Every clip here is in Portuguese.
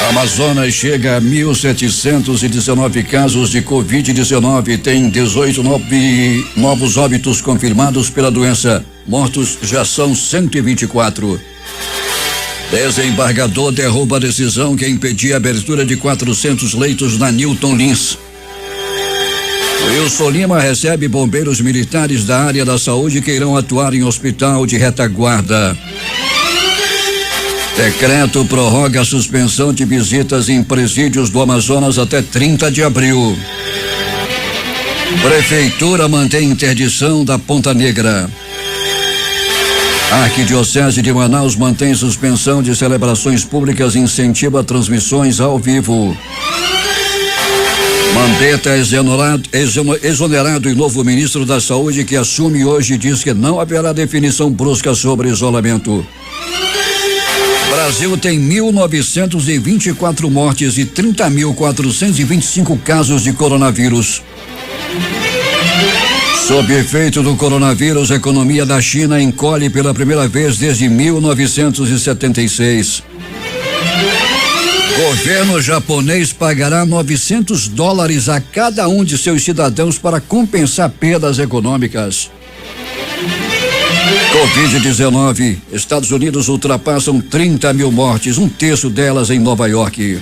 Amazonas chega a 1.719 casos de Covid-19, tem 18 novos óbitos confirmados pela doença. Mortos já são 124. Desembargador derruba a decisão que impedia a abertura de 400 leitos na Newton Lins. Wilson Lima recebe bombeiros militares da área da saúde que irão atuar em hospital de retaguarda. Decreto prorroga a suspensão de visitas em presídios do Amazonas até 30 de abril. Prefeitura mantém interdição da Ponta Negra. A Arquidiocese de Manaus mantém suspensão de celebrações públicas e incentiva transmissões ao vivo. Mandetta exonerado e novo ministro da Saúde que assume hoje diz que não haverá definição brusca sobre isolamento. Brasil tem 1.924 mortes e 30.425 casos de coronavírus. Sob efeito do coronavírus, a economia da China encolhe pela primeira vez desde 1976. Governo japonês pagará $900 a cada um de seus cidadãos para compensar perdas econômicas. Covid-19, Estados Unidos ultrapassam 30 mil mortes, um terço delas em Nova York.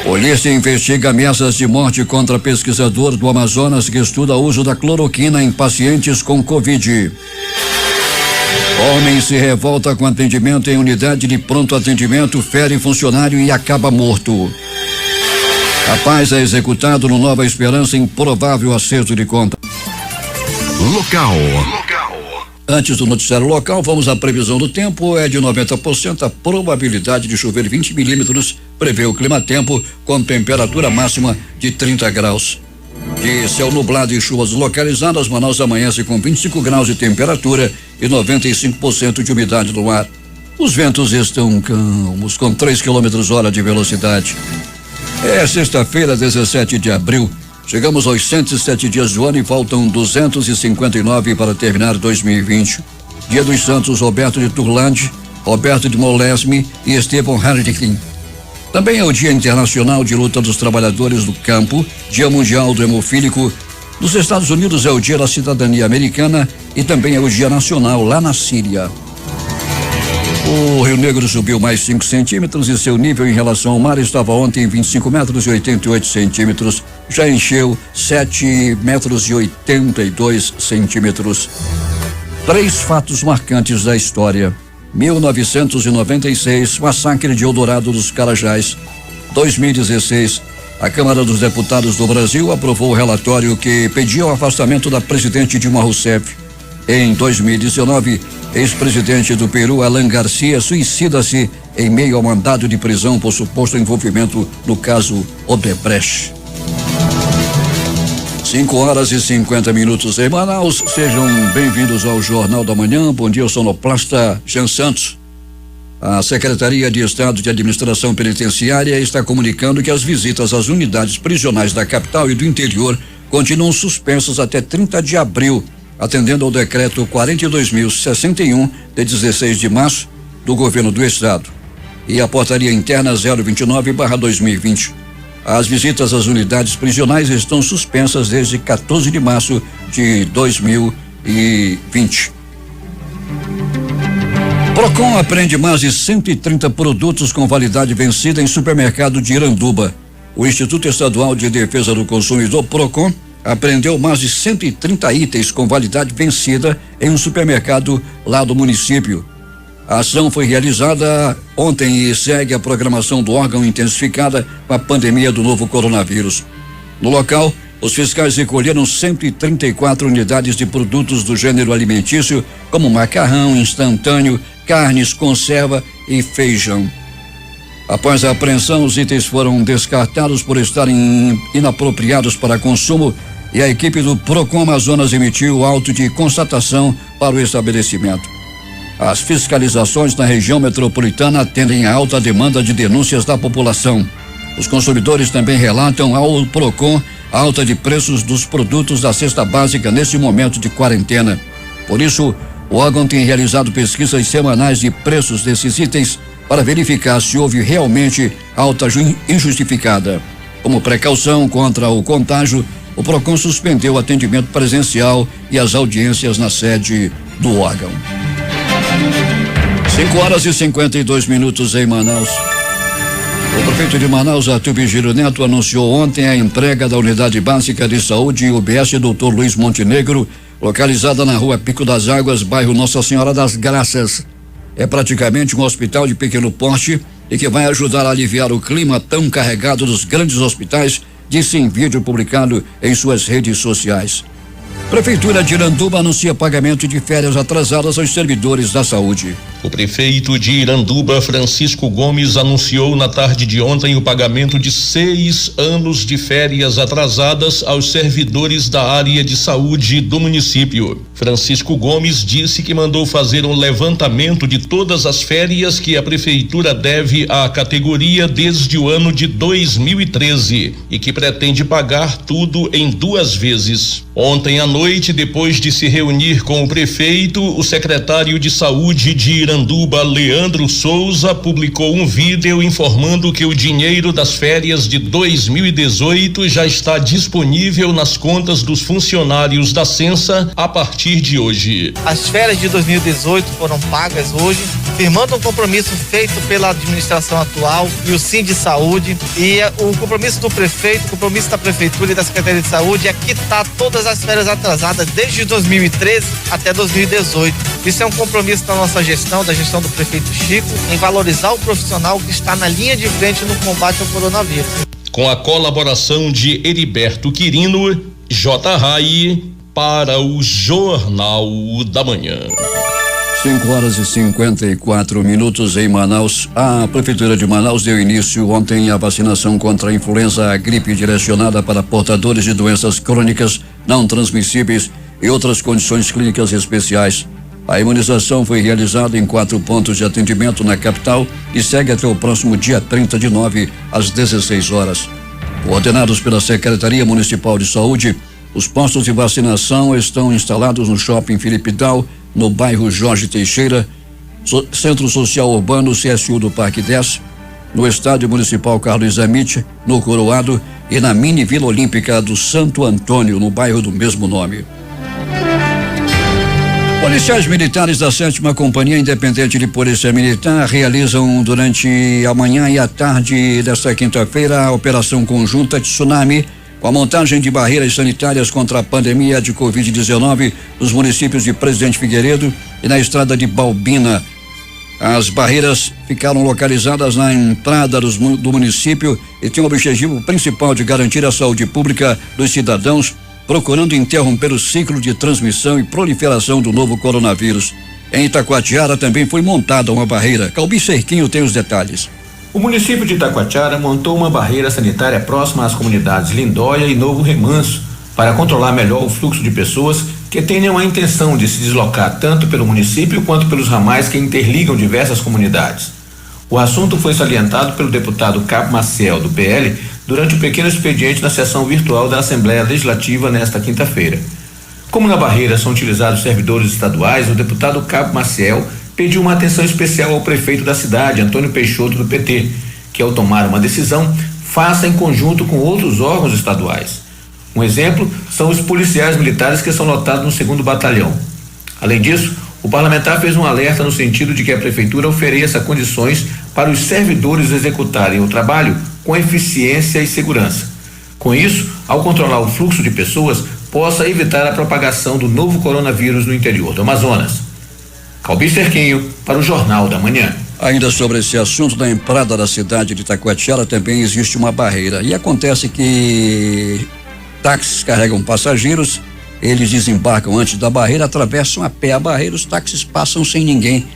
Polícia investiga ameaças de morte contra pesquisador do Amazonas que estuda o uso da cloroquina em pacientes com Covid. Homem se revolta com atendimento em unidade de pronto atendimento, fere funcionário e acaba morto. Rapaz é executado no Nova Esperança em provável acerto de conta. Local. Antes do noticiário local, vamos à previsão do tempo. É de 90% a probabilidade de chover 20 milímetros. Prevê o clima-tempo com temperatura máxima de 30 graus. De céu nublado e chuvas localizadas, Manaus amanhece com 25 graus de temperatura e 95% de umidade no ar. Os ventos estão calmos, com 3 km/h de velocidade. É sexta-feira, 17 de abril. Chegamos aos 107 dias do ano e faltam 259 para terminar 2020. Dia dos Santos Roberto de Turlande, Roberto de Molesme e Estevão Harding. Também é o Dia Internacional de Luta dos Trabalhadores do Campo, Dia Mundial do Hemofílico. Nos Estados Unidos é o Dia da Cidadania Americana e também é o Dia Nacional lá na Síria. O Rio Negro subiu mais 5 centímetros e seu nível em relação ao mar estava ontem em 25 metros e 88 centímetros. Já encheu 7 metros e 82 centímetros. 3 fatos marcantes da história. 1996, massacre de Eldorado dos Carajás. 2016, a Câmara dos Deputados do Brasil aprovou o relatório que pedia o afastamento da presidente Dilma Rousseff. Em 2019, ex-presidente do Peru, Alan Garcia, suicida-se em meio ao mandado de prisão por suposto envolvimento no caso Odebrecht. 5h50 em Manaus. Sejam bem-vindos ao Jornal da Manhã. Bom dia, sonoplasta Jean Santos. A Secretaria de Estado de Administração Penitenciária está comunicando que as visitas às unidades prisionais da capital e do interior continuam suspensas até 30 de abril, atendendo ao decreto 42.061 de 16 de março do Governo do Estado e a portaria interna 029/2020. As visitas às unidades prisionais estão suspensas desde 14 de março de 2020. Procon apreende mais de 130 produtos com validade vencida em supermercado de Iranduba. O Instituto Estadual de Defesa do Consumidor, Procon, apreendeu mais de 130 itens com validade vencida em um supermercado lá do município. A ação foi realizada ontem e segue a programação do órgão intensificada com a pandemia do novo coronavírus. No local, os fiscais recolheram 134 unidades de produtos do gênero alimentício, como macarrão instantâneo, carnes, conserva e feijão. Após a apreensão, os itens foram descartados por estarem inapropriados para consumo e a equipe do Procon Amazonas emitiu auto de constatação para o estabelecimento. As fiscalizações na região metropolitana atendem à alta demanda de denúncias da população. Os consumidores também relatam ao Procon a alta de preços dos produtos da cesta básica neste momento de quarentena. Por isso, o órgão tem realizado pesquisas semanais de preços desses itens para verificar se houve realmente alta injustificada. Como precaução contra o contágio, o PROCON suspendeu o atendimento presencial e as audiências na sede do órgão. 5h52 em Manaus. O prefeito de Manaus, Arthur Vigílio Neto, anunciou ontem a entrega da Unidade Básica de Saúde UBS Dr. Luiz Montenegro, localizada na rua Pico das Águas, bairro Nossa Senhora das Graças. É praticamente um hospital de pequeno porte e que vai ajudar a aliviar o clima tão carregado dos grandes hospitais, disse em vídeo publicado em suas redes sociais. Prefeitura de Iranduba anuncia pagamento de férias atrasadas aos servidores da saúde. O prefeito de Iranduba, Francisco Gomes, anunciou na tarde de ontem o pagamento de 6 anos de férias atrasadas aos servidores da área de saúde do município. Francisco Gomes disse que mandou fazer um levantamento de todas as férias que a prefeitura deve à categoria desde o ano de 2013 e que pretende pagar tudo em 2 vezes. Ontem à noite, depois de se reunir com o prefeito, o secretário de saúde de Iranduba, Leandro Souza, publicou um vídeo informando que o dinheiro das férias de 2018 já está disponível nas contas dos funcionários da Censa a partir de hoje. As férias de 2018 foram pagas hoje, firmando um compromisso feito pela administração atual e o Sim de Saúde, e o compromisso do prefeito, o compromisso da prefeitura e da Secretaria de Saúde é quitar todas as férias atrasadas desde 2013 até 2018. Isso é um compromisso da nossa gestão, da gestão do prefeito Chico, em valorizar o profissional que está na linha de frente no combate ao coronavírus. Com a colaboração de Heriberto Quirino, J. Rai, para o Jornal da Manhã. 5h54 em Manaus. A Prefeitura de Manaus deu início ontem à vacinação contra a influenza, a gripe direcionada para portadores de doenças crônicas não transmissíveis e outras condições clínicas especiais. A imunização foi realizada em 4 pontos de atendimento na capital e segue até o próximo dia 30/9, às 16 horas. Coordenados pela Secretaria Municipal de Saúde, os postos de vacinação estão instalados no Shopping Felipe Dal, no bairro Jorge Teixeira, Centro Social Urbano CSU do Parque 10, no Estádio Municipal Carlos Zamit, no Coroado e na Mini Vila Olímpica do Santo Antônio, no bairro do mesmo nome. Policiais militares da 7ª Companhia Independente de Polícia Militar realizam durante a manhã e a tarde desta quinta-feira a operação conjunta Tsunami, com a montagem de barreiras sanitárias contra a pandemia de Covid-19 nos municípios de Presidente Figueiredo e na estrada de Balbina. As barreiras ficaram localizadas na entrada do município e têm o objetivo principal de garantir a saúde pública dos cidadãos, procurando interromper o ciclo de transmissão e proliferação do novo coronavírus. Em Itacoatiara também foi montada uma barreira. Calbi Cerquinho tem os detalhes. O município de Itacoatiara montou uma barreira sanitária próxima às comunidades Lindóia e Novo Remanso para controlar melhor o fluxo de pessoas que tenham a intenção de se deslocar tanto pelo município quanto pelos ramais que interligam diversas comunidades. O assunto foi salientado pelo deputado Cabo Maciel, do PL, durante o pequeno expediente na sessão virtual da Assembleia Legislativa nesta quinta-feira. Como na barreira são utilizados servidores estaduais, o deputado Cabo Maciel pediu uma atenção especial ao prefeito da cidade, Antônio Peixoto, do PT, que ao tomar uma decisão, faça em conjunto com outros órgãos estaduais. Um exemplo são os policiais militares que são lotados no 2º Batalhão. Além disso, o parlamentar fez um alerta no sentido de que a prefeitura ofereça condições para os servidores executarem o trabalho com eficiência e segurança. Com isso, ao controlar o fluxo de pessoas, possa evitar a propagação do novo coronavírus no interior do Amazonas. Calbi Cerquinho, para o Jornal da Manhã. Ainda sobre esse assunto, na entrada da cidade de Itacoatiara também existe uma barreira. E acontece que táxis carregam passageiros, eles desembarcam antes da barreira, atravessam a pé a barreira, os táxis passam sem ninguém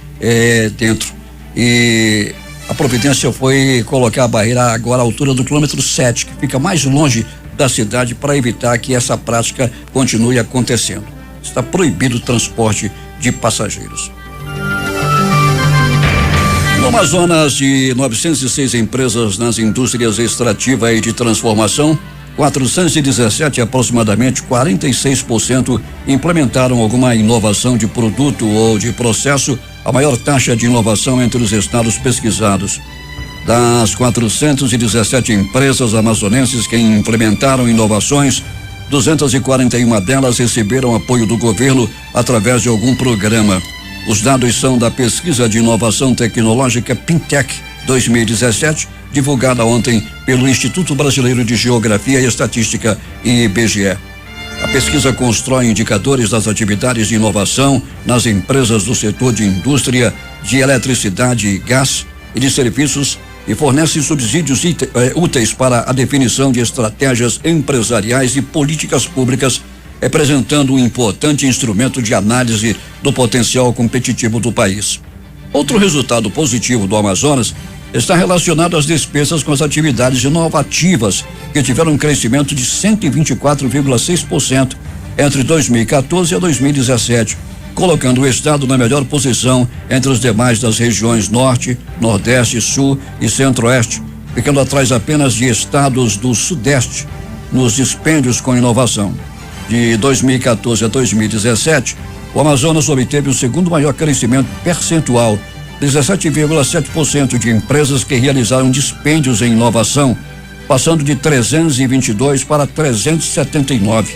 dentro. E a providência foi colocar a barreira agora à altura do quilômetro 7, que fica mais longe da cidade, para evitar que essa prática continue acontecendo. Está proibido o transporte de passageiros. No Amazonas, de 906 empresas nas indústrias extrativa e de transformação, 417, aproximadamente 46%, implementaram alguma inovação de produto ou de processo a maior taxa de inovação entre os estados pesquisados. Das 417 empresas amazonenses que implementaram inovações, 241 delas receberam apoio do governo através de algum programa. Os dados são da pesquisa de inovação tecnológica Pintec 2017, divulgada ontem pelo Instituto Brasileiro de Geografia e Estatística, IBGE. A pesquisa constrói indicadores das atividades de inovação nas empresas do setor de indústria, de eletricidade e gás e de serviços e fornece subsídios úteis para a definição de estratégias empresariais e políticas públicas, representando um importante instrumento de análise do potencial competitivo do país. Outro resultado positivo do Amazonas está relacionado às despesas com as atividades inovativas, que tiveram um crescimento de 124,6% entre 2014 e 2017, colocando o estado na melhor posição entre os demais das regiões Norte, Nordeste, Sul e Centro-Oeste, ficando atrás apenas de estados do Sudeste nos dispêndios com inovação. De 2014 a 2017, o Amazonas obteve o segundo maior crescimento percentual, 17,7% de empresas que realizaram dispêndios em inovação, passando de 322 para 379.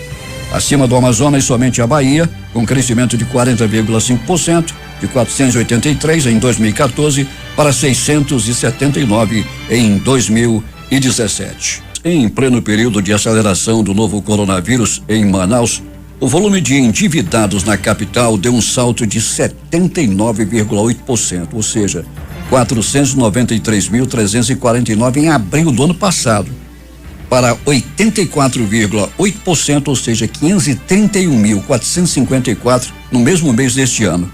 Acima do Amazonas, somente a Bahia, com crescimento de 40,5%, de 483 em 2014 para 679 em 2017. Em pleno período de aceleração do novo coronavírus em Manaus, o volume de endividados na capital deu um salto de 79,8%, ou seja, 493.349 em abril do ano passado, para 84,8%, ou seja, 531.454 no mesmo mês deste ano.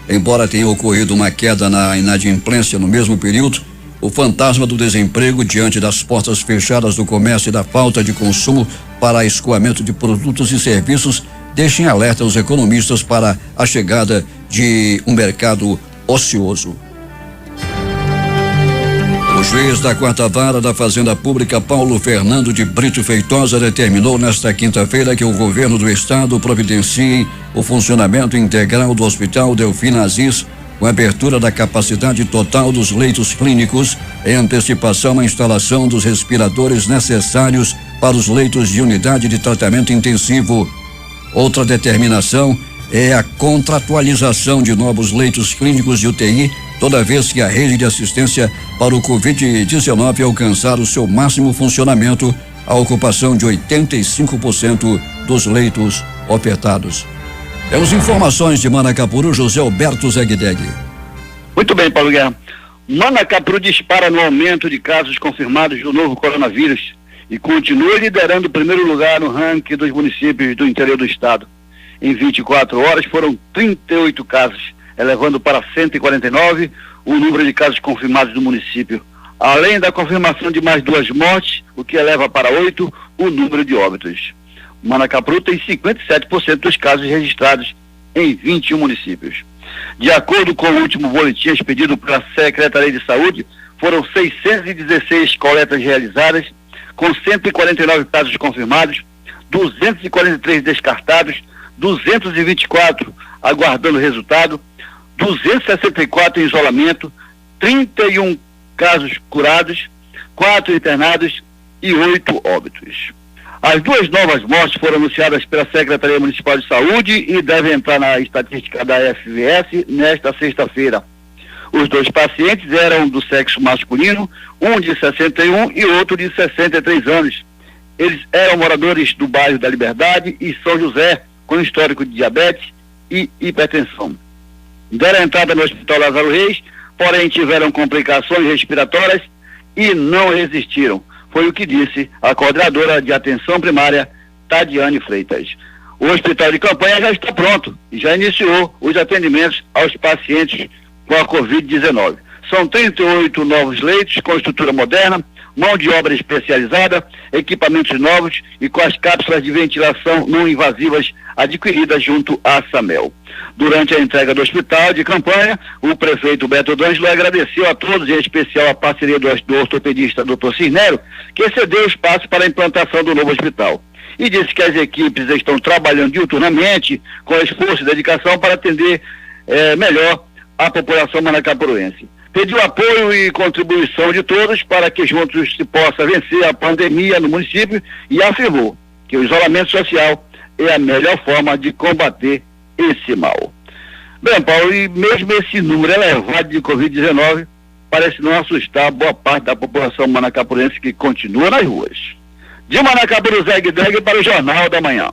Embora tenha ocorrido uma queda na inadimplência no mesmo período, o fantasma do desemprego diante das portas fechadas do comércio e da falta de consumo para escoamento de produtos e serviços deixa em alerta os economistas para a chegada de um mercado ocioso. O juiz da Quarta Vara da Fazenda Pública, Paulo Fernando de Brito Feitosa, determinou nesta quinta-feira que o governo do estado providencie o funcionamento integral do Hospital Delfina Aziz, com abertura da capacidade total dos leitos clínicos, em antecipação à instalação dos respiradores necessários para os leitos de unidade de tratamento intensivo. Outra determinação é a contratualização de novos leitos clínicos de UTI, toda vez que a rede de assistência para o Covid-19 alcançar o seu máximo funcionamento, a ocupação de 85% dos leitos ofertados. Temos informações de Manacapuru, José Alberto Zegdeg. Muito bem, Paulo Guerra. Manacapuru dispara no aumento de casos confirmados do novo coronavírus e continua liderando o primeiro lugar no ranking dos municípios do interior do estado. Em 24 horas foram 38 casos, elevando para 149 o número de casos confirmados no município, além da confirmação de mais 2 mortes, o que eleva para 8 o número de óbitos. Manacapuru tem 57% dos casos registrados em 21 municípios. De acordo com o último boletim expedido pela Secretaria de Saúde, foram 616 coletas realizadas, com 149 casos confirmados, 243 descartados, 224 aguardando resultado, 264 em isolamento, 31 casos curados, 4 internados e 8 óbitos. As 2 novas mortes foram anunciadas pela Secretaria Municipal de Saúde e devem entrar na estatística da FVS nesta sexta-feira. Os 2 pacientes eram do sexo masculino, um de 61 e outro de 63 anos. Eles eram moradores do bairro da Liberdade e São José, com histórico de diabetes e hipertensão. Deram entrada no Hospital Lázaro Reis, porém tiveram complicações respiratórias e não resistiram. Foi o que disse a coordenadora de atenção primária, Tadiane Freitas. O hospital de campanha já está pronto e já iniciou os atendimentos aos pacientes com a Covid-19. São 38 novos leitos com estrutura moderna, mão de obra especializada, equipamentos novos e com as cápsulas de ventilação não invasivas adquiridas junto à SAMEL. Durante a entrega do hospital de campanha, o prefeito Beto D'Angelo agradeceu a todos, em especial a parceria do ortopedista Dr. Cisnero, que cedeu o espaço para a implantação do novo hospital. E disse que as equipes estão trabalhando diuturnamente, com esforço e dedicação, para atender melhor à população manacapuroense. Pediu apoio e contribuição de todos para que juntos se possa vencer a pandemia no município e afirmou que o isolamento social é a melhor forma de combater esse mal. Bem, Paulo, e mesmo esse número elevado de Covid-19 parece não assustar boa parte da população manacapurense que continua nas ruas. De Manacapuru, Zeg Dreg para o Jornal da Manhã.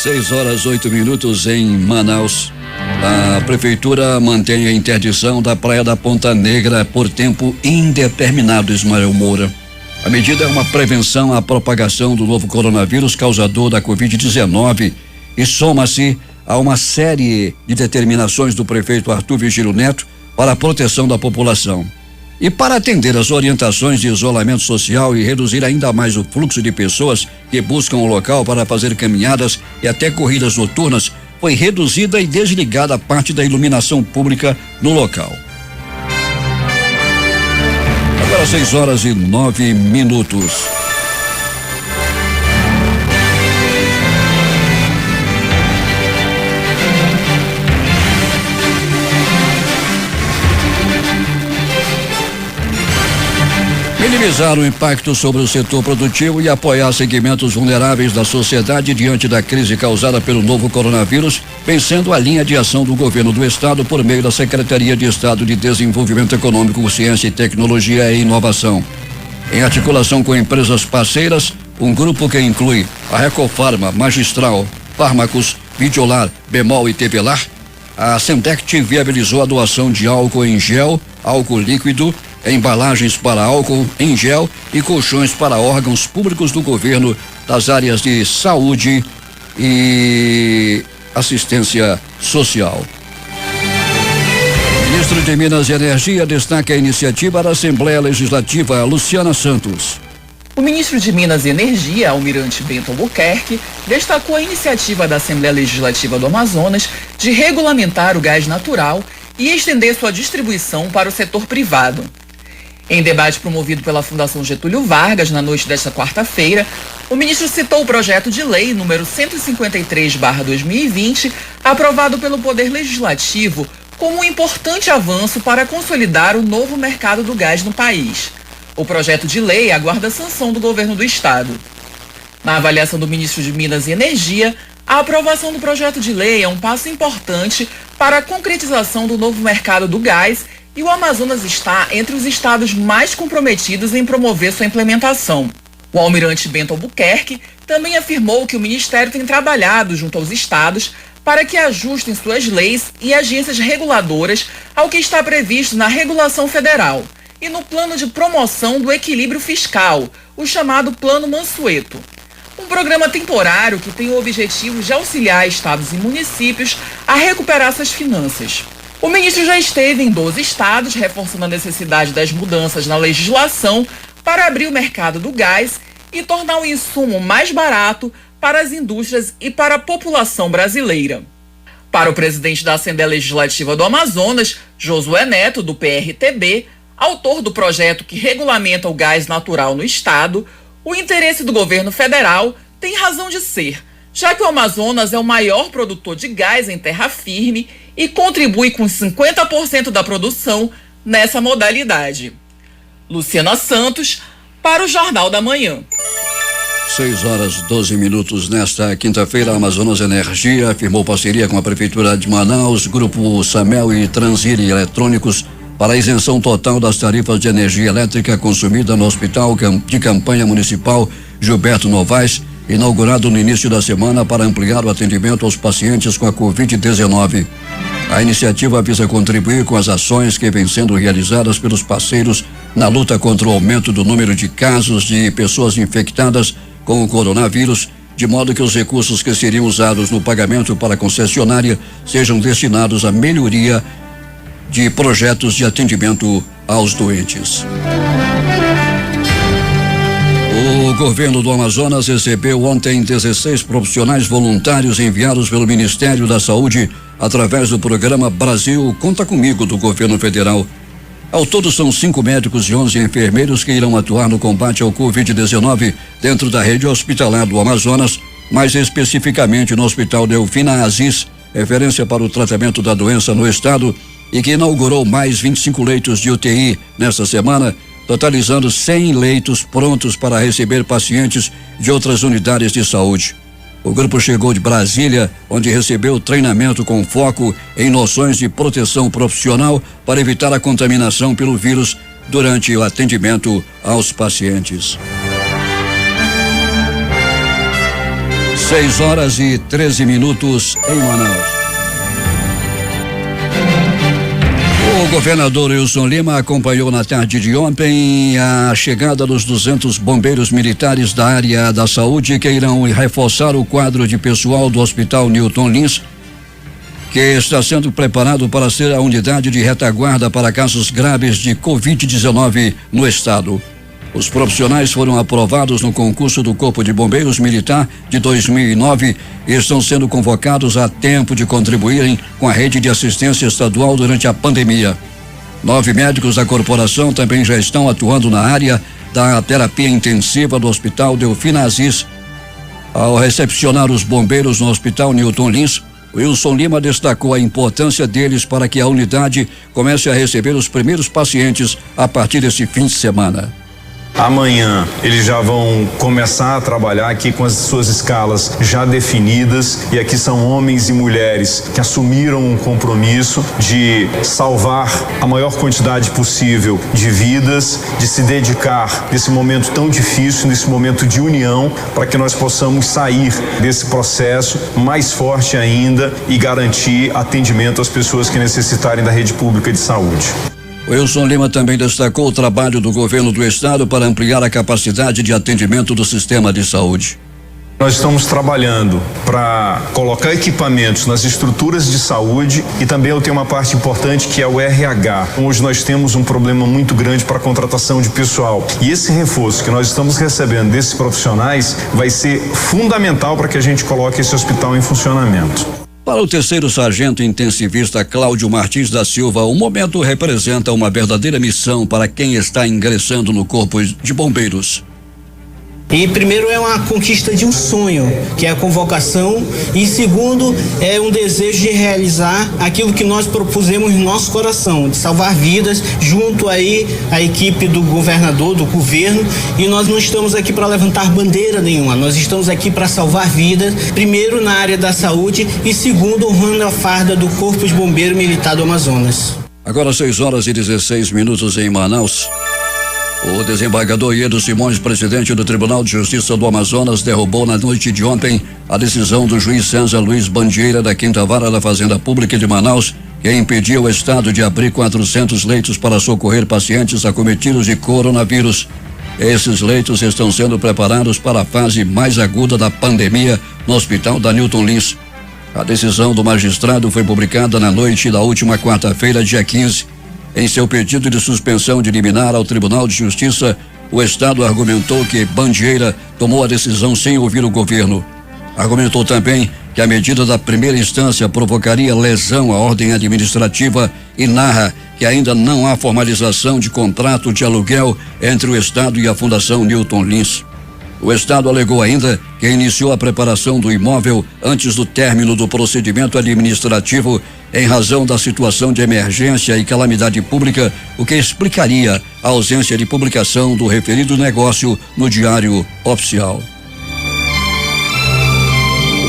6:08 em Manaus. A prefeitura mantém a interdição da Praia da Ponta Negra por tempo indeterminado, Ismael Moura. A medida é uma prevenção à propagação do novo coronavírus causador da Covid-19 e soma-se a uma série de determinações do prefeito Arthur Vigílio Neto para a proteção da população. E para atender às orientações de isolamento social e reduzir ainda mais o fluxo de pessoas que buscam o local para fazer caminhadas e até corridas noturnas, foi reduzida e desligada parte da iluminação pública no local. Agora 6:09. Minimizar o impacto sobre o setor produtivo e apoiar segmentos vulneráveis da sociedade diante da crise causada pelo novo coronavírus, vem sendo a linha de ação do governo do estado por meio da Secretaria de Estado de Desenvolvimento Econômico, Ciência e Tecnologia e Inovação. Em articulação com empresas parceiras, um grupo que inclui a Recofarma, Magistral, Fármacos, Videolar, Bemol e Tevelar, a Sendect viabilizou a doação de álcool em gel, álcool líquido, embalagens para álcool em gel e colchões para órgãos públicos do governo das áreas de saúde e assistência social. Ministro de Minas e Energia destaca a iniciativa da Assembleia Legislativa, Luciana Santos. O ministro de Minas e Energia, Almirante Bento Albuquerque, destacou a iniciativa da Assembleia Legislativa do Amazonas de regulamentar o gás natural e estender sua distribuição para o setor privado. Em debate promovido pela Fundação Getúlio Vargas na noite desta quarta-feira, o ministro citou o projeto de lei número 153/2020, aprovado pelo Poder Legislativo, como um importante avanço para consolidar o novo mercado do gás no país. O projeto de lei aguarda a sanção do governo do estado. Na avaliação do ministro de Minas e Energia, a aprovação do projeto de lei é um passo importante para a concretização do novo mercado do gás e o Amazonas está entre os estados mais comprometidos em promover sua implementação. O almirante Bento Albuquerque também afirmou que o Ministério tem trabalhado junto aos estados para que ajustem suas leis e agências reguladoras ao que está previsto na regulação federal e no plano de promoção do equilíbrio fiscal, o chamado Plano Mansueto. Um programa temporário que tem o objetivo de auxiliar estados e municípios a recuperar suas finanças. O ministro já esteve em 12 estados, reforçando a necessidade das mudanças na legislação para abrir o mercado do gás e tornar o insumo mais barato para as indústrias e para a população brasileira. Para o presidente da Assembleia Legislativa do Amazonas, Josué Neto, do PRTB, autor do projeto que regulamenta o gás natural no estado, o interesse do governo federal tem razão de ser, já que o Amazonas é o maior produtor de gás em terra firme e contribui com 50% da produção nessa modalidade. Luciana Santos, para o Jornal da Manhã. 6:12. Nesta quinta-feira, a Amazonas Energia firmou parceria com a Prefeitura de Manaus, Grupo Samel e Transir Eletrônicos para a isenção total das tarifas de energia elétrica consumida no Hospital de Campanha Municipal Gilberto Novaes, inaugurado no início da semana para ampliar o atendimento aos pacientes com a Covid-19. A iniciativa visa contribuir com as ações que vêm sendo realizadas pelos parceiros na luta contra o aumento do número de casos de pessoas infectadas com o coronavírus, de modo que os recursos que seriam usados no pagamento para a concessionária sejam destinados à melhoria de projetos de atendimento aos doentes. O governo do Amazonas recebeu ontem 16 profissionais voluntários enviados pelo Ministério da Saúde através do programa Brasil Conta Comigo do governo federal. Ao todo são 5 médicos e 11 enfermeiros que irão atuar no combate ao Covid-19 dentro da rede hospitalar do Amazonas, mais especificamente no Hospital Delfina Aziz, referência para o tratamento da doença no estado, e que inaugurou mais 25 leitos de UTI nesta semana, totalizando 100 leitos prontos para receber pacientes de outras unidades de saúde. O grupo chegou de Brasília, onde recebeu treinamento com foco em noções de proteção profissional para evitar a contaminação pelo vírus durante o atendimento aos pacientes. 6h13 em Manaus. O governador Wilson Lima acompanhou na tarde de ontem a chegada dos 200 bombeiros militares da área da saúde que irão reforçar o quadro de pessoal do Hospital Newton Lins, que está sendo preparado para ser a unidade de retaguarda para casos graves de Covid-19 no estado. Os profissionais foram aprovados no concurso do Corpo de Bombeiros Militar de 2009 e estão sendo convocados a tempo de contribuírem com a rede de assistência estadual durante a pandemia. 9 médicos da corporação também já estão atuando na área da terapia intensiva do Hospital Delfina Aziz. Ao recepcionar os bombeiros no Hospital Newton Lins, Wilson Lima destacou a importância deles para que a unidade comece a receber os primeiros pacientes a partir desse fim de semana. Amanhã eles já vão começar a trabalhar aqui com as suas escalas já definidas, e aqui são homens e mulheres que assumiram um compromisso de salvar a maior quantidade possível de vidas, de se dedicar nesse momento tão difícil, nesse momento de união, para que nós possamos sair desse processo mais forte ainda e garantir atendimento às pessoas que necessitarem da rede pública de saúde. Wilson Lima também destacou o trabalho do governo do estado para ampliar a capacidade de atendimento do sistema de saúde. Nós estamos trabalhando para colocar equipamentos nas estruturas de saúde, e também eu tenho uma parte importante que é o RH. Hoje nós temos um problema muito grande para a contratação de pessoal, e esse reforço que nós estamos recebendo desses profissionais vai ser fundamental para que a gente coloque esse hospital em funcionamento. Para o 3º sargento intensivista Cláudio Martins da Silva, o momento representa uma verdadeira missão para quem está ingressando no Corpo de Bombeiros. E primeiro é uma conquista de um sonho, que é a convocação, e segundo é um desejo de realizar aquilo que nós propusemos no nosso coração, de salvar vidas, junto aí à equipe do governador, do governo, e nós não estamos aqui para levantar bandeira nenhuma, nós estamos aqui para salvar vidas, primeiro na área da saúde e segundo honrando a farda do Corpo de Bombeiro Militar do Amazonas. Agora 6h16 em Manaus. O desembargador Iedo Simões, presidente do Tribunal de Justiça do Amazonas, derrubou na noite de ontem a decisão do juiz César Luiz Bandieira da 5ª Vara da Fazenda Pública de Manaus, que impediu o estado de abrir 400 leitos para socorrer pacientes acometidos de coronavírus. Esses leitos estão sendo preparados para a fase mais aguda da pandemia no Hospital da Newton Lins. A decisão do magistrado foi publicada na noite da última quarta-feira, dia 15. Em seu pedido de suspensão de liminar ao Tribunal de Justiça, o Estado argumentou que Bandieira tomou a decisão sem ouvir o governo. Argumentou também que a medida da primeira instância provocaria lesão à ordem administrativa e narra que ainda não há formalização de contrato de aluguel entre o Estado e a Fundação Newton Lins. O Estado alegou ainda que iniciou a preparação do imóvel antes do término do procedimento administrativo em razão da situação de emergência e calamidade pública, o que explicaria a ausência de publicação do referido negócio no Diário Oficial.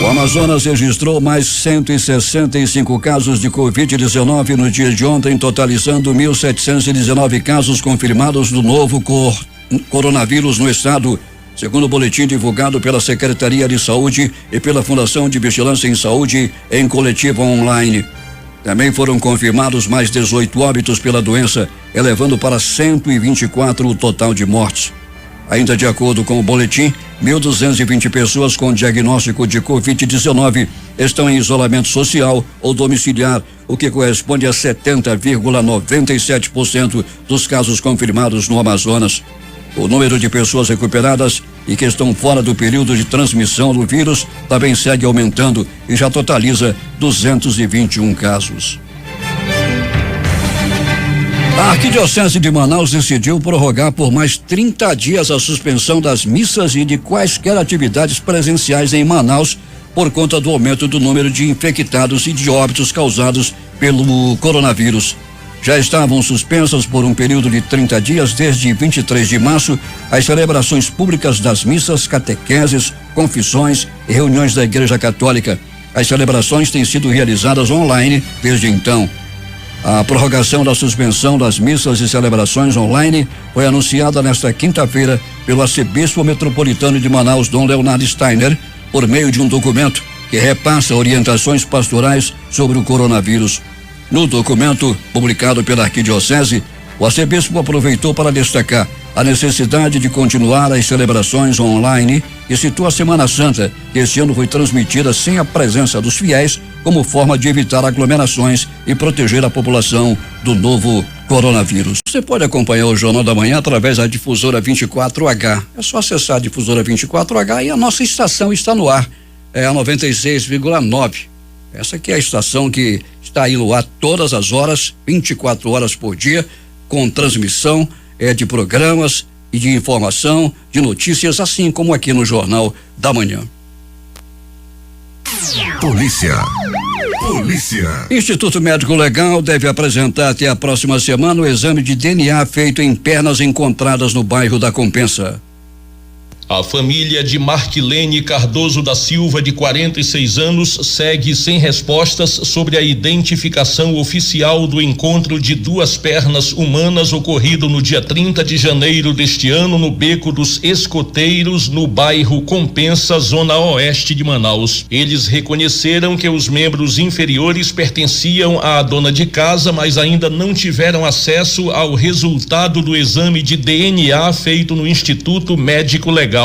O Amazonas registrou mais 165 casos de Covid-19 no dia de ontem, totalizando 1.719 casos confirmados do novo coronavírus no estado, segundo o boletim divulgado pela Secretaria de Saúde e pela Fundação de Vigilância em Saúde em coletiva online. Também foram confirmados mais 18 óbitos pela doença, elevando para 124 o total de mortes. Ainda de acordo com o boletim, 1.220 pessoas com diagnóstico de Covid-19 estão em isolamento social ou domiciliar, o que corresponde a 70,97% dos casos confirmados no Amazonas. O número de pessoas recuperadas e que estão fora do período de transmissão do vírus também segue aumentando e já totaliza 221 casos. A Arquidiocese de Manaus decidiu prorrogar por mais 30 dias a suspensão das missas e de quaisquer atividades presenciais em Manaus por conta do aumento do número de infectados e de óbitos causados pelo coronavírus. Já estavam suspensas por um período de 30 dias desde 23 de março as celebrações públicas das missas, catequeses, confissões e reuniões da Igreja Católica. As celebrações têm sido realizadas online desde então. A prorrogação da suspensão das missas e celebrações online foi anunciada nesta quinta-feira pelo arcebispo metropolitano de Manaus, Dom Leonardo Steiner, por meio de um documento que repassa orientações pastorais sobre o coronavírus. No documento publicado pela Arquidiocese, o arcebispo aproveitou para destacar a necessidade de continuar as celebrações online e citou a Semana Santa, que esse ano foi transmitida sem a presença dos fiéis, como forma de evitar aglomerações e proteger a população do novo coronavírus. Você pode acompanhar o Jornal da Manhã através da difusora 24H. É só acessar a difusora 24H e a nossa estação está no ar. É a 96,9. Essa aqui é a estação que está aí no ar todas as horas, 24 horas por dia, com transmissão de programas e de informação, de notícias, assim como aqui no Jornal da Manhã. Polícia. Instituto Médico Legal deve apresentar até a próxima semana o exame de DNA feito em pernas encontradas no bairro da Compensa. A família de Marquilene Cardoso da Silva, de 46 anos, segue sem respostas sobre a identificação oficial do encontro de duas pernas humanas ocorrido no dia 30 de janeiro deste ano no Beco dos Escoteiros, no bairro Compensa, zona oeste de Manaus. Eles reconheceram que os membros inferiores pertenciam à dona de casa, mas ainda não tiveram acesso ao resultado do exame de DNA feito no Instituto Médico Legal.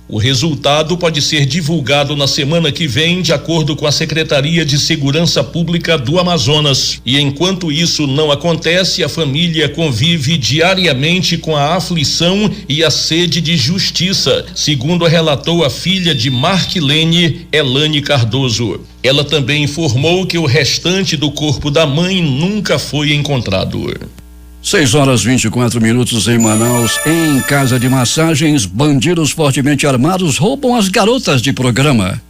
O resultado pode ser divulgado na semana que vem, de acordo com a Secretaria de Segurança Pública do Amazonas. E enquanto isso não acontece, a família convive diariamente com a aflição e a sede de justiça, segundo relatou a filha de Marquilene, Elane Cardoso. Ela também informou que o restante do corpo da mãe nunca foi encontrado. 6h24 em Manaus. Em casa de massagens, bandidos fortemente armados roubam as garotas de programa.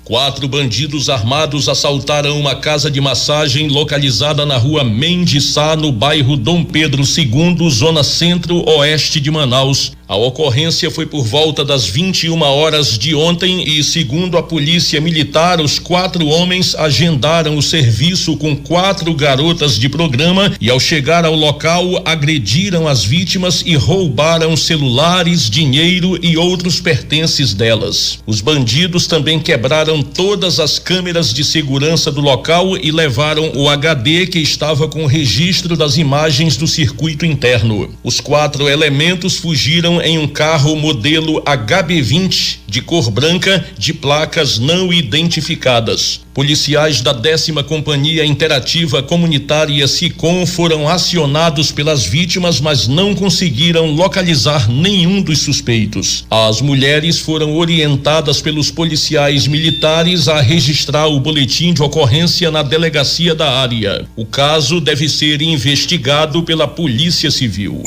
4 bandidos armados assaltaram uma casa de massagem localizada na rua Mendiçá, no bairro Dom Pedro II, zona centro-oeste de Manaus. A ocorrência foi por volta das 21 horas de ontem e, segundo a polícia militar, os 4 homens agendaram o serviço com 4 garotas de programa e, ao chegar ao local, agrediram as vítimas e roubaram celulares, dinheiro e outros pertences delas. Os bandidos também quebraram todas as câmeras de segurança do local e levaram o HD que estava com o registro das imagens do circuito interno. Os 4 elementos fugiram em um carro modelo HB20 de cor branca, de placas não identificadas. Policiais da 10ª Companhia Interativa Comunitária SICOM foram acionados pelas vítimas, mas não conseguiram localizar nenhum dos suspeitos. As mulheres foram orientadas pelos policiais militares a registrar o boletim de ocorrência na delegacia da área. O caso deve ser investigado pela Polícia Civil.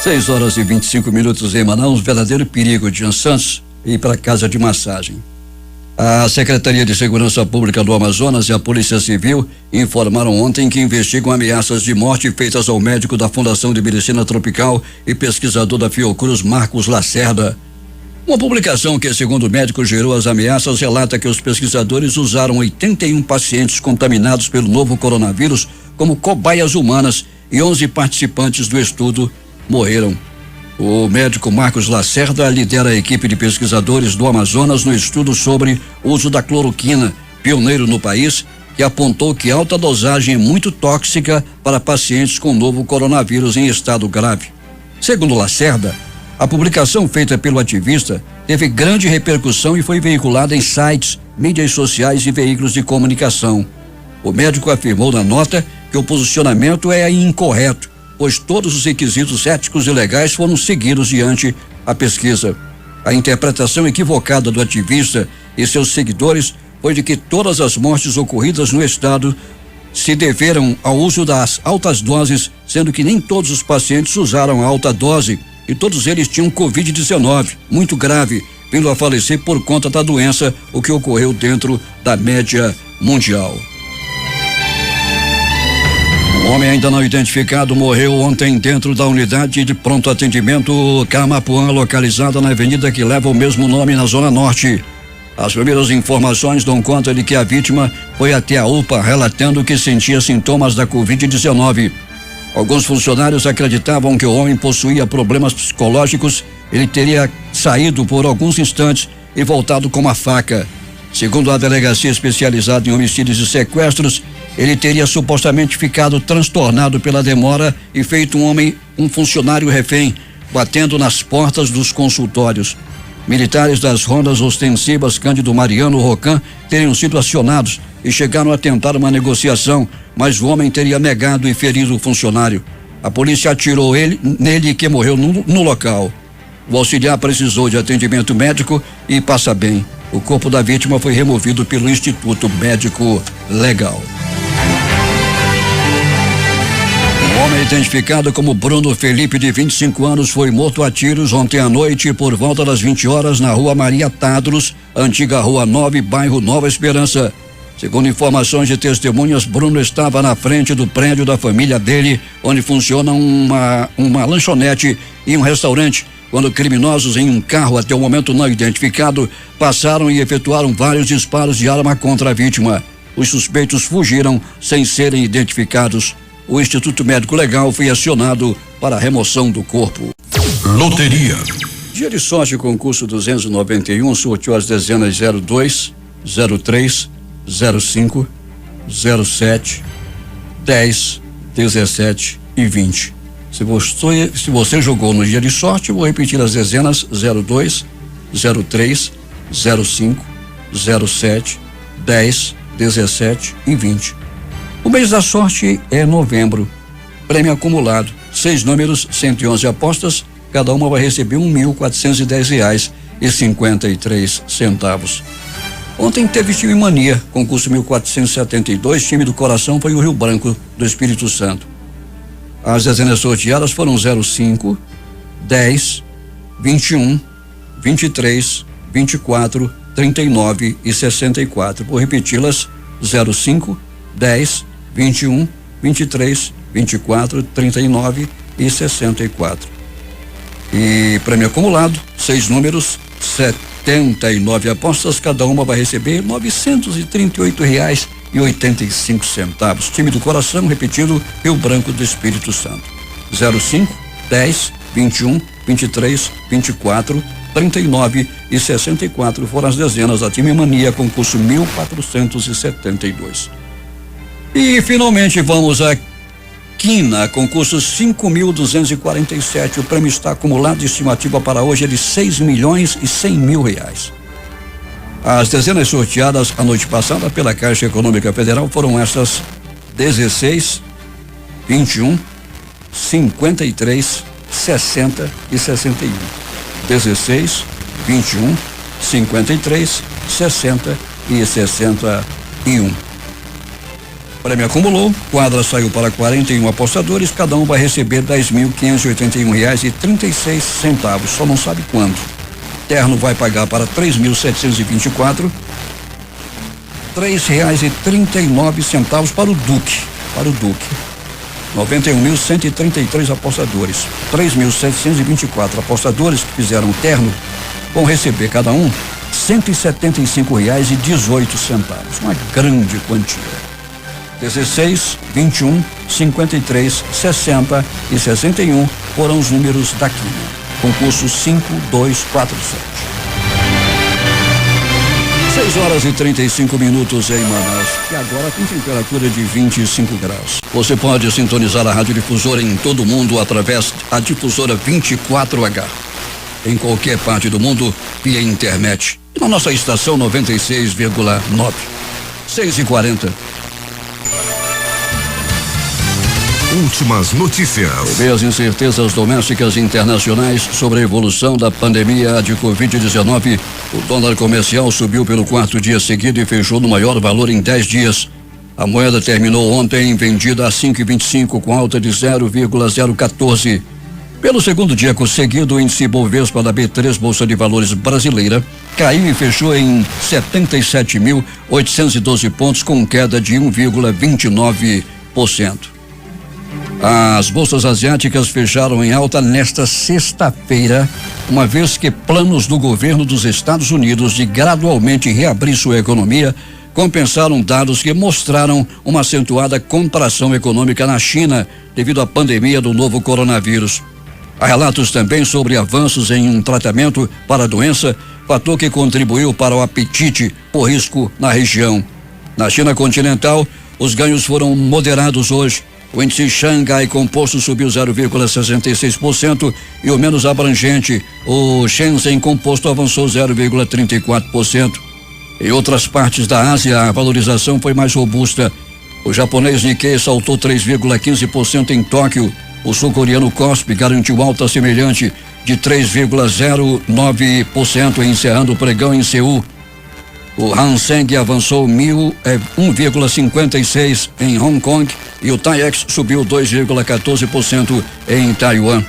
6h25 em Manaus, verdadeiro perigo de Jean Santos ir para casa de massagem. A Secretaria de Segurança Pública do Amazonas e a Polícia Civil informaram ontem que investigam ameaças de morte feitas ao médico da Fundação de Medicina Tropical e pesquisador da Fiocruz, Marcos Lacerda. Uma publicação que, segundo o médico, gerou as ameaças relata que os pesquisadores usaram 81 pacientes contaminados pelo novo coronavírus como cobaias humanas e 11 participantes do estudo morreram. O médico Marcos Lacerda lidera a equipe de pesquisadores do Amazonas no estudo sobre o uso da cloroquina, pioneiro no país, que apontou que alta dosagem é muito tóxica para pacientes com novo coronavírus em estado grave. Segundo Lacerda, a publicação feita pelo ativista teve grande repercussão e foi veiculada em sites, mídias sociais e veículos de comunicação. O médico afirmou na nota que o posicionamento é incorreto, pois todos os requisitos éticos e legais foram seguidos diante a pesquisa. A interpretação equivocada do ativista e seus seguidores foi de que todas as mortes ocorridas no estado se deveram ao uso das altas doses, sendo que nem todos os pacientes usaram a alta dose e todos eles tinham Covid-19, muito grave, vindo a falecer por conta da doença, o que ocorreu dentro da média mundial. Um homem ainda não identificado morreu ontem dentro da unidade de pronto atendimento Camapuã, localizada na avenida que leva o mesmo nome na Zona Norte. As primeiras informações dão conta de que a vítima foi até a UPA relatando que sentia sintomas da Covid-19. Alguns funcionários acreditavam que o homem possuía problemas psicológicos. Ele teria saído por alguns instantes e voltado com uma faca. Segundo a delegacia especializada em homicídios e sequestros, ele teria supostamente ficado transtornado pela demora e feito um funcionário refém, batendo nas portas dos consultórios. Militares das rondas ostensivas Cândido Mariano Rocan teriam sido acionados e chegaram a tentar uma negociação, mas o homem teria negado e ferido o funcionário. A polícia atirou nele, que morreu no local. O auxiliar precisou de atendimento médico e passa bem. O corpo da vítima foi removido pelo Instituto Médico Legal. Um homem identificado como Bruno Felipe, de 25 anos, foi morto a tiros ontem à noite por volta das 20 horas na rua Maria Tadros, antiga Rua 9, bairro Nova Esperança. Segundo informações de testemunhas, Bruno estava na frente do prédio da família dele, onde funciona uma lanchonete e um restaurante, quando criminosos em um carro, até o momento não identificado, passaram e efetuaram vários disparos de arma contra a vítima. Os suspeitos fugiram sem serem identificados. O Instituto Médico Legal foi acionado para a remoção do corpo. Loteria. Dia de sorte, concurso 291, sorteou as dezenas 02, 03, 05, 07, 10, 17 e 20. Se você jogou no dia de sorte, vou repetir as dezenas 02, 03, 05, 07, 10, 17 e 20. O mês da sorte é novembro. Prêmio acumulado, 6 números, 111 apostas, cada uma vai receber R$1.410,53. Ontem teve time mania, concurso 1472, time do coração foi o Rio Branco do Espírito Santo. As dezenas sorteadas foram 05, 10, 21, 23, 24, 39 e 64. Vou repeti-las: 05, 10, 21, 23, 24, 39 e 64. E prêmio acumulado, 6 números, 79 apostas, cada uma vai receber R$938,85. Time do coração, repetido, Rio Branco do Espírito Santo. 05, 10, 21, 23, 24, 39 e 64 foram as dezenas da Time Mania, concurso 1472. E finalmente vamos a Quina, concurso 5.247. O prêmio está acumulado, de estimativa para hoje é de R$6.100.000. As dezenas sorteadas a noite passada pela Caixa Econômica Federal foram essas: 16, 21, 53, 60 e 61. 16, 21, 53, 60 e 61. O prêmio acumulou, quadra saiu para 41 apostadores, cada um vai receber R$10.581,36, só não sabe quando. Terno vai pagar para 3.724, R$3,39 para o Duque. 91.133 apostadores, 3.724 apostadores que fizeram terno vão receber cada um R$175,18, uma grande quantia. 16, 21, 53, 60 e 61 foram os números da Quina. Concurso 5247. 6h35 em Manaus, e agora com temperatura de 25 graus. Você pode sintonizar a Rádio Difusora em todo o mundo através da difusora 24H. Em qualquer parte do mundo, via internet. E na nossa estação 96,9. 6h40. Últimas notícias. Vê as incertezas domésticas e internacionais sobre a evolução da pandemia de Covid-19. O dólar comercial subiu pelo 4º dia seguido e fechou no maior valor em 10 dias. A moeda terminou ontem vendida a 5,25 com alta de 0,014. Pelo segundo dia conseguido, o índice Bovespa da B3, Bolsa de Valores brasileira, caiu e fechou em 77.812 pontos com queda de 1,29%. As bolsas asiáticas fecharam em alta nesta sexta-feira, uma vez que planos do governo dos Estados Unidos de gradualmente reabrir sua economia compensaram dados que mostraram uma acentuada contração econômica na China devido à pandemia do novo coronavírus. Há relatos também sobre avanços em um tratamento para a doença, fator que contribuiu para o apetite por risco na região. Na China continental, os ganhos foram moderados hoje. O índice Xangai Composto subiu 0,66% e o menos abrangente, o Shenzhen Composto, avançou 0,34%. Em outras partes da Ásia, a valorização foi mais robusta. O japonês Nikkei saltou 3,15% em Tóquio. O sul-coreano Kospi garantiu alta semelhante de 3,09%, encerrando o pregão em Seul. O Hang Seng avançou 1,56% em Hong Kong e o TAIEX subiu 2,14% em Taiwan.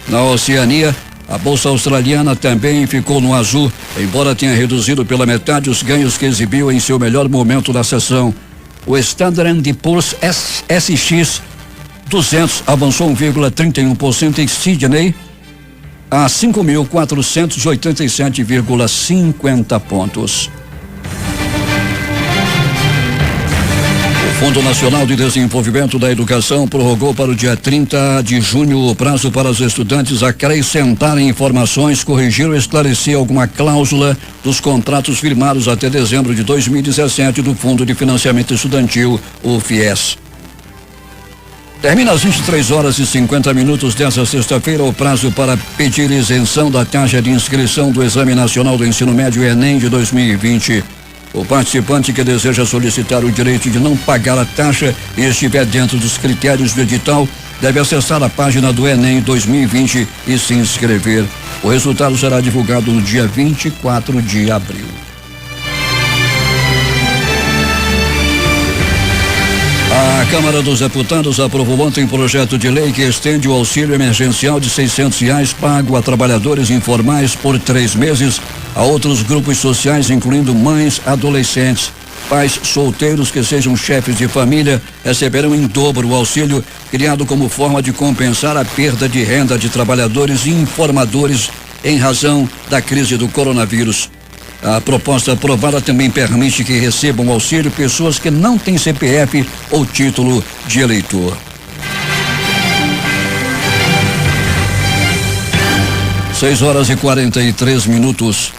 Na Oceania, a bolsa australiana também ficou no azul, embora tenha reduzido pela metade os ganhos que exibiu em seu melhor momento da sessão. O Standard & Poor's SX 200 avançou 1,31% em Sydney a 5.487,50 pontos. O Fundo Nacional de Desenvolvimento da Educação prorrogou para o dia 30 de junho o prazo para os estudantes acrescentarem informações, corrigir ou esclarecer alguma cláusula dos contratos firmados até dezembro de 2017 do Fundo de Financiamento Estudantil, o FIES. Termina às 23h50 desta sexta-feira o prazo para pedir isenção da taxa de inscrição do Exame Nacional do Ensino Médio Enem de 2020. O participante que deseja solicitar o direito de não pagar a taxa e estiver dentro dos critérios do edital deve acessar a página do Enem 2020 e se inscrever. O resultado será divulgado no dia 24 de abril. A Câmara dos Deputados aprovou ontem projeto de lei que estende o auxílio emergencial de R$600 pago a trabalhadores informais por 3 meses a outros grupos sociais, incluindo mães, adolescentes. Pais solteiros que sejam chefes de família receberão em dobro o auxílio, criado como forma de compensar a perda de renda de trabalhadores e informadores em razão da crise do coronavírus. A proposta aprovada também permite que recebam auxílio pessoas que não têm CPF ou título de eleitor. 6h43.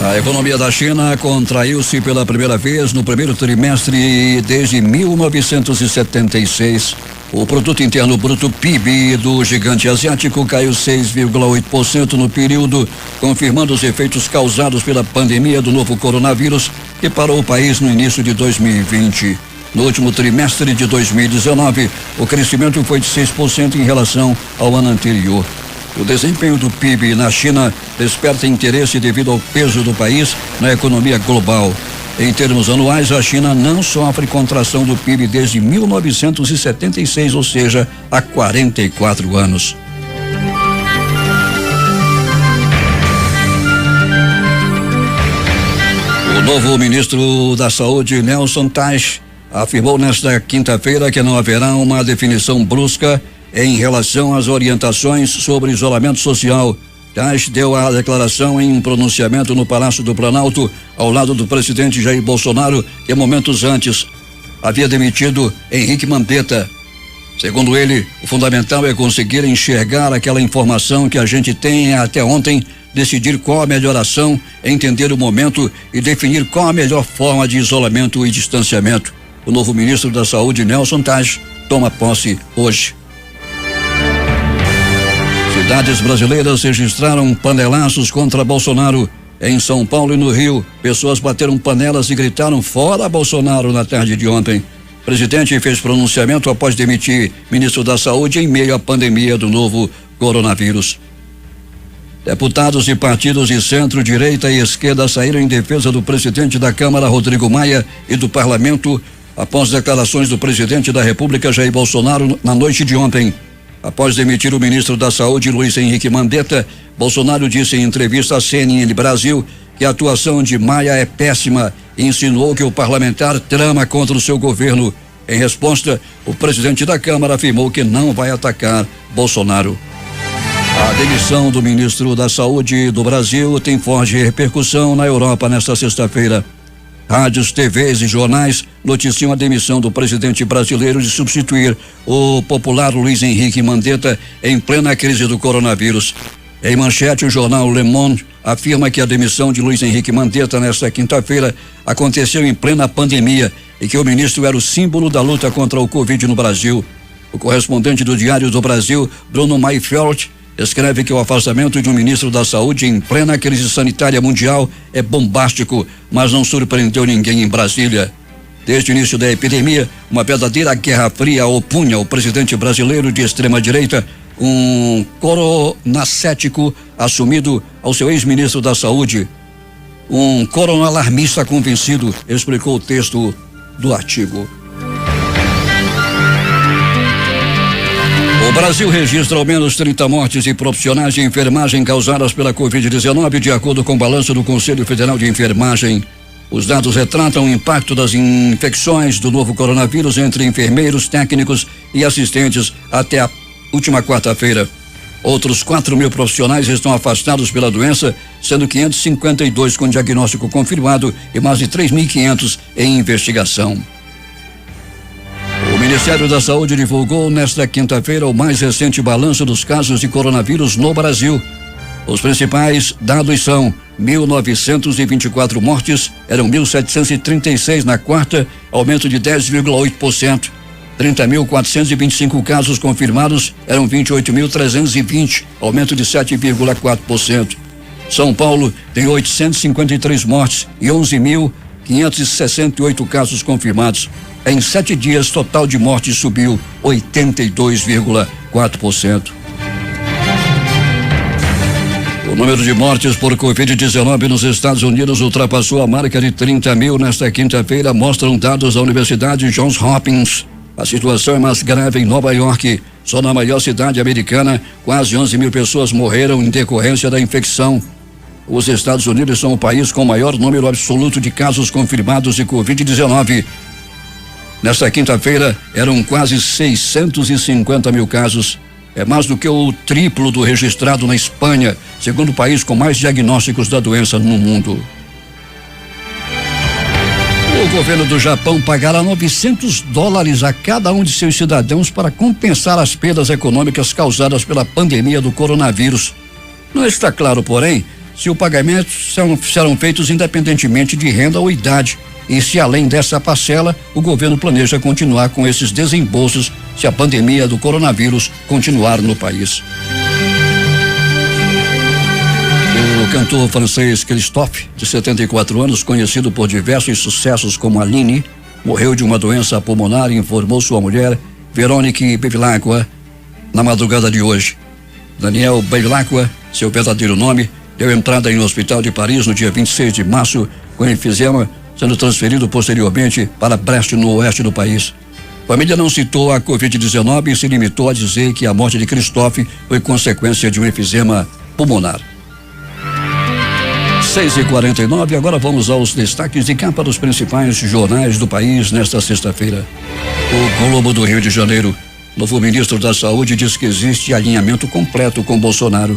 A economia da China contraiu-se pela primeira vez no primeiro trimestre desde 1976. O Produto Interno Bruto PIB do gigante asiático caiu 6,8% no período, confirmando os efeitos causados pela pandemia do novo coronavírus que parou o país no início de 2020. No último trimestre de 2019, o crescimento foi de 6% em relação ao ano anterior. O desempenho do PIB na China desperta interesse devido ao peso do país na economia global. Em termos anuais, a China não sofre contração do PIB desde 1976, ou seja, há 44 anos. O novo ministro da Saúde, Nelson Teich, afirmou nesta quinta-feira que não haverá uma definição brusca em relação às orientações sobre isolamento social. Teich deu a declaração em um pronunciamento no Palácio do Planalto, ao lado do presidente Jair Bolsonaro, que momentos antes havia demitido Henrique Mandetta. Segundo ele, o fundamental é conseguir enxergar aquela informação que a gente tem até ontem, decidir qual a melhor ação, entender o momento e definir qual a melhor forma de isolamento e distanciamento. O novo ministro da Saúde, Nelson Teich, toma posse hoje. Cidades brasileiras registraram panelaços contra Bolsonaro. Em São Paulo e no Rio, pessoas bateram panelas e gritaram fora Bolsonaro na tarde de ontem. O presidente fez pronunciamento após demitir ministro da Saúde em meio à pandemia do novo coronavírus. Deputados de partidos de centro-direita e esquerda saíram em defesa do presidente da Câmara, Rodrigo Maia, e do parlamento após declarações do presidente da República, Jair Bolsonaro, na noite de ontem. Após demitir o ministro da Saúde, Luiz Henrique Mandetta, Bolsonaro disse em entrevista à CNN Brasil que a atuação de Maia é péssima e insinuou que o parlamentar trama contra o seu governo. Em resposta, o presidente da Câmara afirmou que não vai atacar Bolsonaro. A demissão do ministro da Saúde do Brasil tem forte repercussão na Europa nesta sexta-feira. Rádios, TVs e jornais noticiam a demissão do presidente brasileiro de substituir o popular Luiz Henrique Mandetta em plena crise do coronavírus. Em manchete, o jornal Le Monde afirma que a demissão de Luiz Henrique Mandetta nesta quinta-feira aconteceu em plena pandemia e que o ministro era o símbolo da luta contra o Covid no Brasil. O correspondente do Diário do Brasil, Bruno Mayfeld, escreve que o afastamento de um ministro da Saúde em plena crise sanitária mundial é bombástico, mas não surpreendeu ninguém em Brasília. Desde o início da epidemia, uma verdadeira guerra fria opunha o presidente brasileiro de extrema-direita, um coronacético assumido ao seu ex-ministro da Saúde. Um coronalarmista convencido, explicou o texto do artigo. O Brasil registra ao menos 30 mortes de profissionais de enfermagem causadas pela Covid-19, de acordo com o balanço do Conselho Federal de Enfermagem. Os dados retratam o impacto das infecções do novo coronavírus entre enfermeiros, técnicos e assistentes até a última quarta-feira. Outros 4.000 profissionais estão afastados pela doença, sendo 552 com diagnóstico confirmado e mais de 3.500 em investigação. O Ministério da Saúde divulgou nesta quinta-feira o mais recente balanço dos casos de coronavírus no Brasil. Os principais dados são 1.924 mortes, eram 1.736 na quarta, aumento de 10,8%. 30.425 casos confirmados, eram 28.320, aumento de 7,4%. São Paulo tem 853 mortes e 11.568 casos confirmados. Em 7 dias, total de mortes subiu 82,4%. O número de mortes por Covid-19 nos Estados Unidos ultrapassou a marca de 30.000 nesta quinta-feira, mostram dados da Universidade Johns Hopkins. A situação é mais grave em Nova York. Só na maior cidade americana, quase 11.000 pessoas morreram em decorrência da infecção. Os Estados Unidos são o país com o maior número absoluto de casos confirmados de Covid-19. Nesta quinta-feira, eram quase 650 mil casos. É mais do que o triplo do registrado na Espanha, segundo o país com mais diagnósticos da doença no mundo. O governo do Japão pagará $900 a cada um de seus cidadãos para compensar as perdas econômicas causadas pela pandemia do coronavírus. Não está claro, porém, se o pagamento serão feitos independentemente de renda ou idade. E se além dessa parcela, o governo planeja continuar com esses desembolsos se a pandemia do coronavírus continuar no país. O cantor francês Christophe, de 74 anos, conhecido por diversos sucessos como Aline, morreu de uma doença pulmonar, informou sua mulher, Veronique Bevilacqua, na madrugada de hoje. Daniel Bevilacqua, seu verdadeiro nome, deu entrada em um hospital de Paris no dia 26 de março com enfisema, sendo transferido posteriormente para Brest, no oeste do país. A família não citou a Covid-19 e se limitou a dizer que a morte de Christophe foi consequência de um enfisema pulmonar. 6h49, agora vamos aos destaques de capa dos principais jornais do país nesta sexta-feira. O Globo do Rio de Janeiro. Novo ministro da Saúde diz que existe alinhamento completo com Bolsonaro.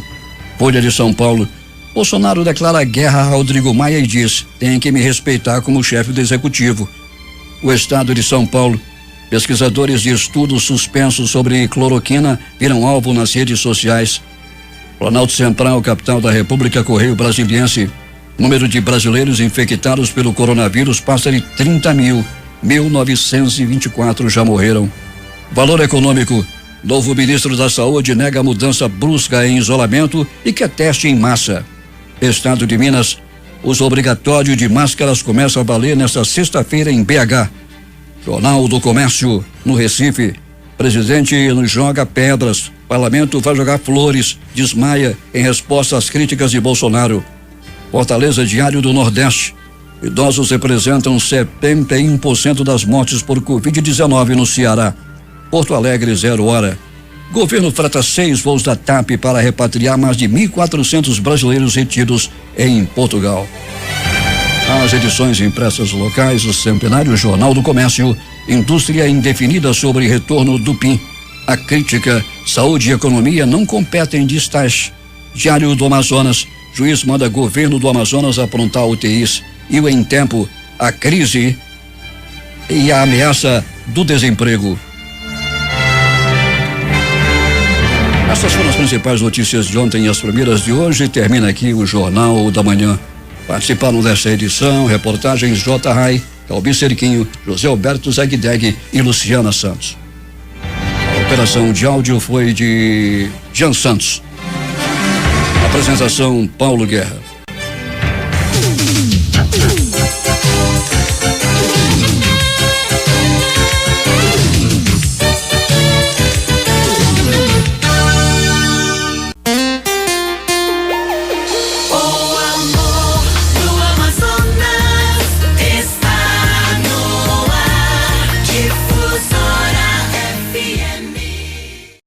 Folha de São Paulo. Bolsonaro declara guerra a Rodrigo Maia e diz: tem que me respeitar como chefe do executivo. O Estado de São Paulo. Pesquisadores de estudos suspensos sobre cloroquina viram alvo nas redes sociais. Planalto Central, capital da República, Correio Brasiliense. Número de brasileiros infectados pelo coronavírus passa de 30.000. 1.924 já morreram. Valor econômico. Novo ministro da Saúde nega mudança brusca em isolamento e quer teste em massa. Estado de Minas. Uso obrigatório de máscaras começa a valer nesta sexta-feira em BH. Jornal do Comércio, no Recife. Presidente nos joga pedras. Parlamento vai jogar flores. Desmaia em resposta às críticas de Bolsonaro. Fortaleza, Diário do Nordeste. Idosos representam 71% das mortes por Covid-19 no Ceará. Porto Alegre, 0 hora. Governo freta 6 voos da TAP para repatriar mais de 1.400 brasileiros retidos em Portugal. As edições impressas locais, o Centenário, Jornal do Comércio, Indústria Indefinida sobre retorno do PIN. A crítica, saúde e economia não competem de estágio. Diário do Amazonas, juiz manda governo do Amazonas aprontar UTIs. E o Em Tempo, a crise e a ameaça do desemprego. Essas foram as principais notícias de ontem e as primeiras de hoje. Termina aqui o Jornal da Manhã. Participaram dessa edição reportagens J. Rai, Calbi Cerquinho, José Alberto Zegdeg e Luciana Santos. A operação de áudio foi de Jean Santos. Apresentação Paulo Guerra.